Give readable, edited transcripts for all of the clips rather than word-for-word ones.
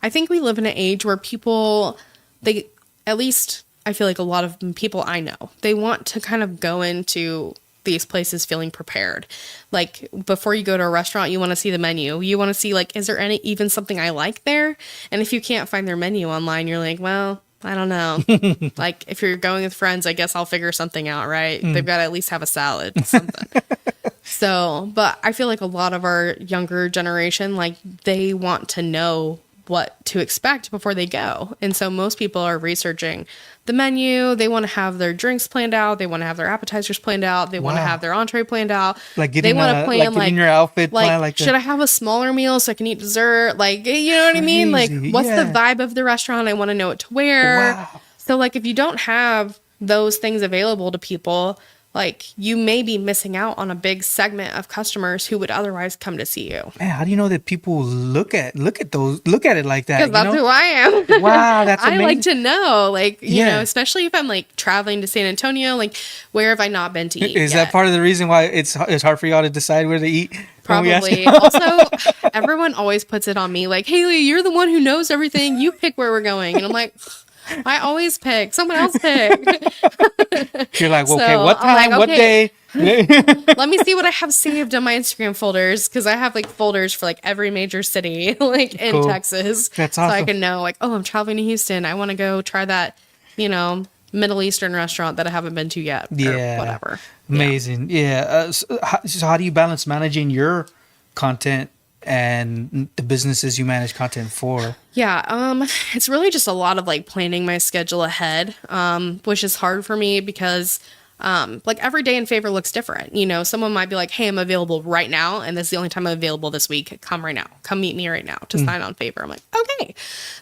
I think we live in an age where people, at least I feel like a lot of people I know, they want to kind of go into these places feeling prepared. Like before you go to a restaurant, you want to see the menu. You want to see like, is there even something I like there? And if you can't find their menu online, you're like, well, I don't know. Like if you're going with friends, I guess I'll figure something out, right? They've got to at least have a salad, something. So, but I feel like a lot of our younger generation, like they want to know what to expect before they go. And so most people are researching the menu. They want to have their drinks planned out. They want to have their appetizers planned out. They want to have their entree planned out. Like getting, getting your outfit planned. Like should I have a smaller meal so I can eat dessert? Like, you know what I mean? Like, what's the vibe of the restaurant? I want to know what to wear. Wow. So like, if you don't have those things available to people, like you may be missing out on a big segment of customers who would otherwise come to see you. Man, how do you know that people look at it like that? Because that's who I am. Wow, that's amazing. I like to know, like, you know, especially if I'm like traveling to San Antonio, like where have I not been to eat? Is that part of the reason why it's hard for y'all to decide where to eat? Probably. Also, everyone always puts it on me, like, Haley, you're the one who knows everything. You pick where we're going. And I'm like, I always pick. Someone else pick. You're like, okay, what time? Like, okay. What day? Let me see what I have saved on my Instagram folders, because I have like folders for like every major city, like in Texas. That's awesome. So I can know, like, oh, I'm traveling to Houston. I want to go try that, you know, Middle Eastern restaurant that I haven't been to yet. Yeah. Or whatever. Amazing. Yeah. So how do you balance managing your content and the businesses you manage content for? Yeah, it's really just a lot of like planning my schedule ahead, which is hard for me because like every day in Favor looks different. You know, someone might be like, hey, I'm available right now, and this is the only time I'm available this week. Come right now. Come meet me right now to sign on Favor. I'm like, okay.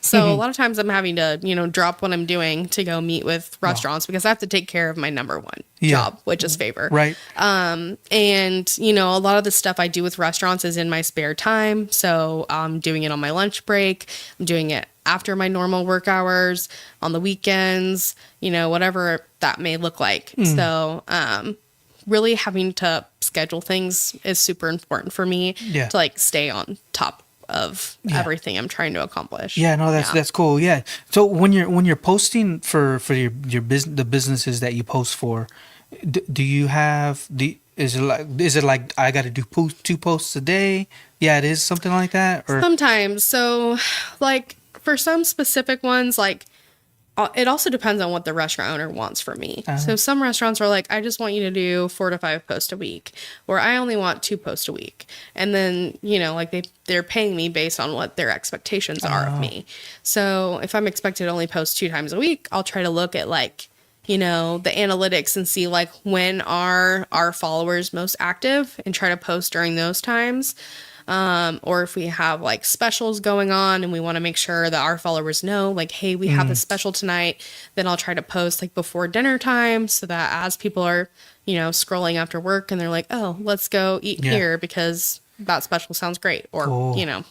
So a lot of times I'm having to, you know, drop what I'm doing to go meet with restaurants because I have to take care of my number one job, which is Favor. Right. And, you know, a lot of the stuff I do with restaurants is in my spare time. So I'm doing it on my lunch break. I'm doing it after my normal work hours, on the weekends, you know, whatever that may look like. So really having to schedule things is super important for me to like stay on top of everything I'm trying to accomplish. Yeah, no, that's cool. Yeah. So when you're posting for your business, the businesses that you post for, do you have is it like I got to do 2 posts a day? Yeah, it is something like that. Or sometimes. So like for some specific ones, like it also depends on what the restaurant owner wants from me. So some restaurants are like, I just want you to do 4 to 5 posts a week, or I only want 2 posts a week. And then, you know, like they're paying me based on what their expectations are of me. So if I'm expected to only post 2 times a week, I'll try to look at like, you know, the analytics and see like when are our followers most active and try to post during those times. Or if we have like specials going on and we want to make sure that our followers know like, hey, we have a special tonight, then I'll try to post like before dinner time so that as people are, you know, scrolling after work and they're like, oh, let's go eat here because that special sounds great, or, you know,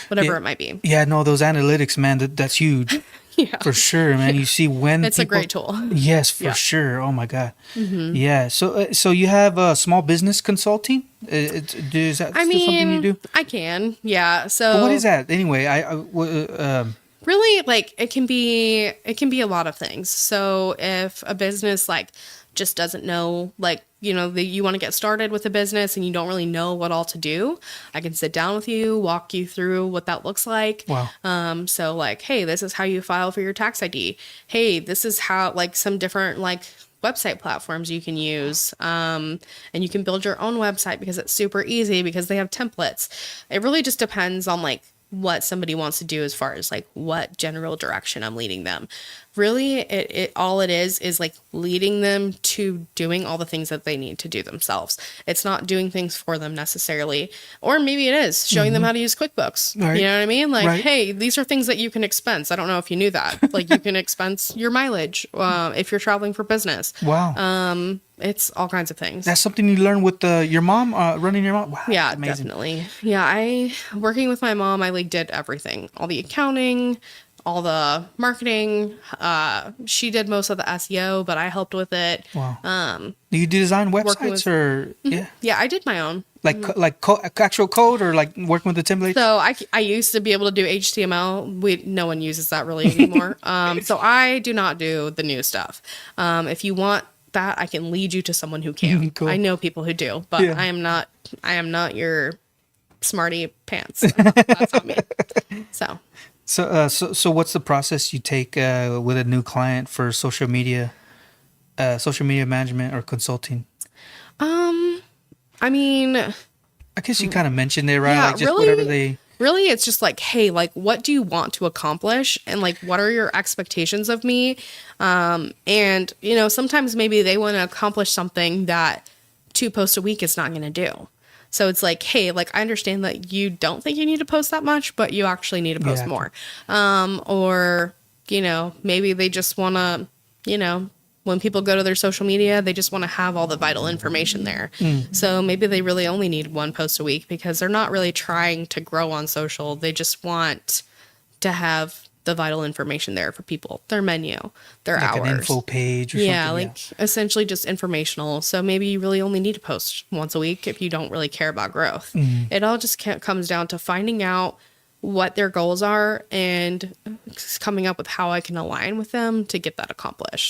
whatever it might be. Yeah, no, those analytics, man, that's huge. Yeah. For sure, man. You see when it's a great tool. Yes, for sure. Oh my God. Yeah. So you have small business consulting? Is that something you do? I can. Yeah. So but what is that anyway? Really, like it can be a lot of things. So if a business like just doesn't know, like, you know, you want to get started with a business and you don't really know what all to do, I can sit down with you, walk you through what that looks like. Wow. So like, hey, this is how you file for your tax ID. Hey, this is how, like, some different like website platforms you can use. And you can build your own website because it's super easy because they have templates. It really just depends on like what somebody wants to do as far as like what general direction I'm leading them. Really, it all it is like leading them to doing all the things that they need to do themselves. It's not doing things for them necessarily, or maybe it is showing them how to use QuickBooks. Right. You know what I mean? Like, hey, these are things that you can expense. I don't know if you knew that. Like, you can expense your mileage if you're traveling for business. Wow. It's all kinds of things. That's something you learned with your mom, running your mom. Wow, yeah, definitely. Yeah, working with my mom, I like did everything, all the accounting, all the marketing. She did most of the SEO, but I helped with it. Wow. Do you design websites or Yeah, I did my own. actual code, or like working with the templates? So I used to be able to do HTML. No one uses that really anymore. So I do not do the new stuff. If you want that, I can lead you to someone who can. Cool. I know people who do, but Yeah. I am not your smarty pants. That's not me. So what's the process you take with a new client for social media management or consulting? I mean, I guess you kind of mentioned it, right? yeah, Like just really, whatever they. really, it's just like, hey, like, what do you want to accomplish? And like, what are your expectations of me? And, you know, sometimes maybe they want to accomplish something that 2 posts a week is not going to do. So it's like, hey, like, I understand that you don't think you need to post that much, but you actually need to post more. Or, you know, maybe they just want to, you know, when people go to their social media, they just want to have all the vital information there. So maybe they really only need 1 post a week because they're not really trying to grow on social. They just want to have the vital information there for people, their menu, their Like hours. an info page or Yeah, something. like essentially just informational. So maybe you really only need to post once a week if you don't really care about growth. It all just comes down to finding out what their goals are and coming up with how I can align with them to get that accomplished.